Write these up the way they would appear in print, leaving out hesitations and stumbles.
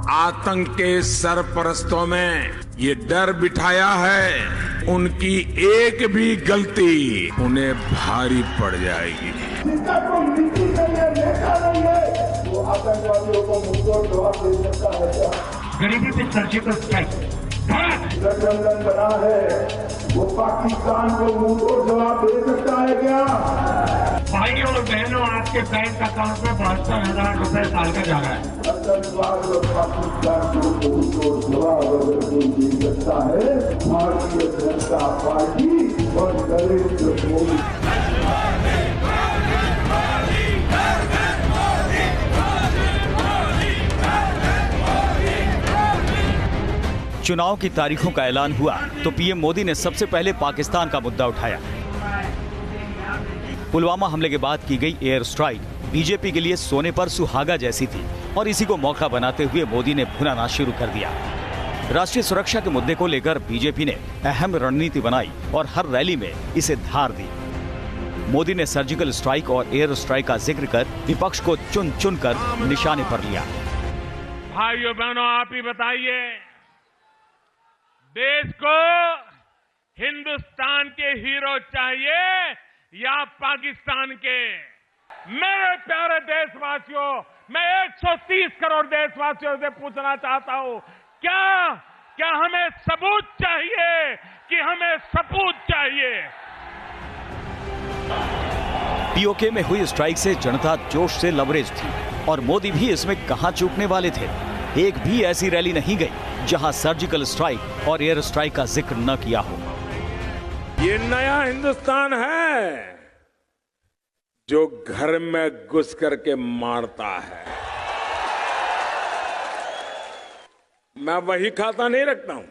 आतंक के सरपरस्तों में ये डर बिठाया है, उनकी एक भी गलती उन्हें भारी पड़ जाएगी। जिसका कोई नीति नहीं है, नेता नहीं है, वो आतंकवादियों को मुंहतोड़ जवाब दे सकता है क्या? गरीबी पे सर्जिकल स्ट्राइक गठबंधन बना है, वो पाकिस्तान को मुंहतोड़ जवाब दे सकता है क्या? भाई और बहनों, आपके बैंक अकाउंट में 72,000 रुपए साल का जा रहा है। आतंकवाद और पाकिस्तान को मुंहतोड़ जवाब अगर कोई दे सकता है, भारतीय जनता पार्टी और नरेंद्र मोदी। चुनाव की तारीखों का ऐलान हुआ तो पीएम मोदी ने सबसे पहले पाकिस्तान का मुद्दा उठाया। पुलवामा हमले के बाद की गई एयर स्ट्राइक बीजेपी के लिए सोने पर सुहागा जैसी थी और इसी को मौका बनाते हुए मोदी ने भुनाना शुरू कर दिया। राष्ट्रीय सुरक्षा के मुद्दे को लेकर बीजेपी ने अहम रणनीति बनाई और हर रैली में इसे धार दी। मोदी ने सर्जिकल स्ट्राइक और एयर स्ट्राइक का जिक्र कर विपक्ष को चुन चुन कर निशाने पर लिया। भाइयों बहनों, आप ही बताइए, देश को हिंदुस्तान के हीरो चाहिए या पाकिस्तान के? मेरे प्यारे देशवासियों, मैं 130 करोड़ देशवासियों से पूछना चाहता हूं, क्या हमें सबूत चाहिए कि हमें सपूत चाहिए? पीओके में हुई स्ट्राइक से जनता जोश से लबरेज थी और मोदी भी इसमें कहां चूकने वाले थे। एक भी ऐसी रैली नहीं गई जहां सर्जिकल स्ट्राइक और एयर स्ट्राइक का जिक्र न किया हो। ये नया हिंदुस्तान है जो घर में घुस करके मारता है। मैं वही खाता नहीं रखता हूं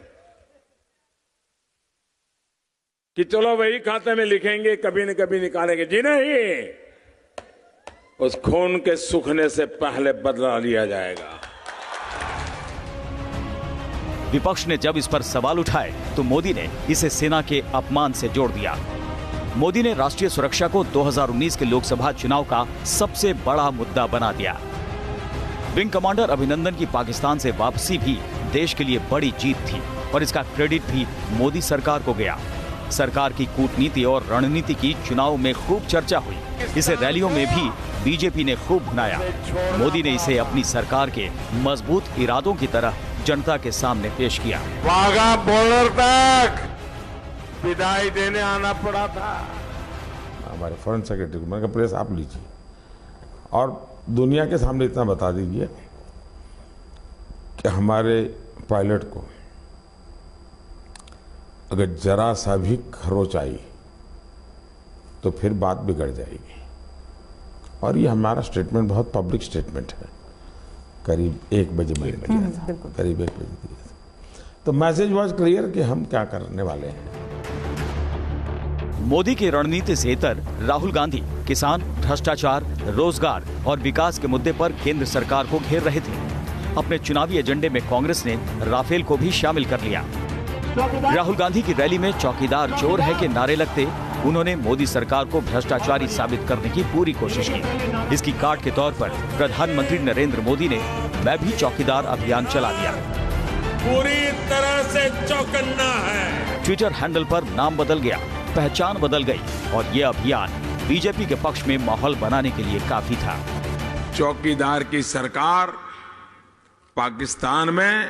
कि चलो वही खाते में लिखेंगे, कभी न कभी निकालेंगे। जी नहीं, उस खून के सूखने से पहले बदला लिया जाएगा। विपक्ष ने जब इस पर सवाल उठाए तो मोदी ने इसे सेना के अपमान से जोड़ दिया। मोदी ने राष्ट्रीय सुरक्षा को 2019 के लोकसभा चुनाव का सबसे बड़ा मुद्दा बना दिया। विंग कमांडर अभिनंदन की पाकिस्तान से वापसी भी देश के लिए बड़ी जीत थी और इसका क्रेडिट भी मोदी सरकार को गया। सरकार की कूटनीति और रणनीति की चुनाव में खूब चर्चा हुई। इसे रैलियों में भी बीजेपी ने खूब भुनाया। मोदी ने इसे अपनी सरकार के मजबूत इरादों की तरह जनता के सामने पेश किया। वाघा बॉर्डर तक विदाई देने आना पड़ा था। हमारे फॉरेन सेक्रेटरी को मैंने कहा, प्रेस आप लीजिए और दुनिया के सामने इतना बता दीजिए कि हमारे पायलट को अगर जरा सा भी खरोच आई तो फिर बात बिगड़ जाएगी। और ये हमारा स्टेटमेंट बहुत पब्लिक स्टेटमेंट है। करीब 1 बजे मैंने दिया था, करीब 1 बजे दिया था। तो मैसेज वाज क्लियर कि हम क्या करने वाले हैं। मोदी की रणनीति से इतर राहुल गांधी किसान, भ्रष्टाचार, रोजगार और विकास के मुद्दे पर केंद्र सरकार को घेर रहे थे। अपने चुनावी एजेंडे में कांग्रेस ने राफेल को भी शामिल कर लिया। राहुल गांधी की रैली में चौकीदार चोर है के नारे लगते उन्होंने मोदी सरकार को भ्रष्टाचारी साबित करने की पूरी कोशिश की। इसकी काट के तौर पर प्रधानमंत्री नरेंद्र मोदी ने मैं भी चौकीदार अभियान चला दिया। पूरी तरह से चौकन्ना है। ट्विटर हैंडल पर नाम बदल गया, पहचान बदल गई और ये अभियान बीजेपी के पक्ष में माहौल बनाने के लिए काफी था। चौकीदार की सरकार पाकिस्तान में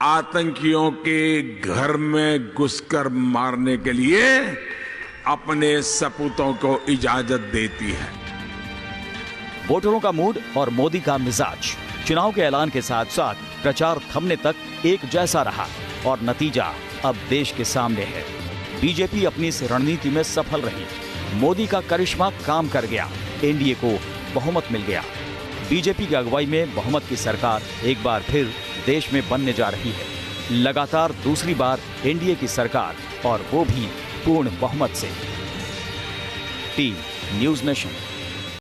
आतंकियों के घर में घुसकर मारने के लिए अपने सपूतों को इजाजत देती है। वोटरों का मूड और मोदी का मिजाज चुनाव के ऐलान के साथ साथ प्रचार थमने तक एक जैसा रहा और नतीजा अब देश के सामने है। बीजेपी अपनी इस रणनीति में सफल रही। मोदी का करिश्मा काम कर गया, एनडीए को बहुमत मिल गया। बीजेपी की अगुवाई में बहुमत की सरकार एक बार फिर देश में बनने जा रही है। लगातार दूसरी बार एनडीए की सरकार और वो भी पूर्ण बहुमत से। Team news nation.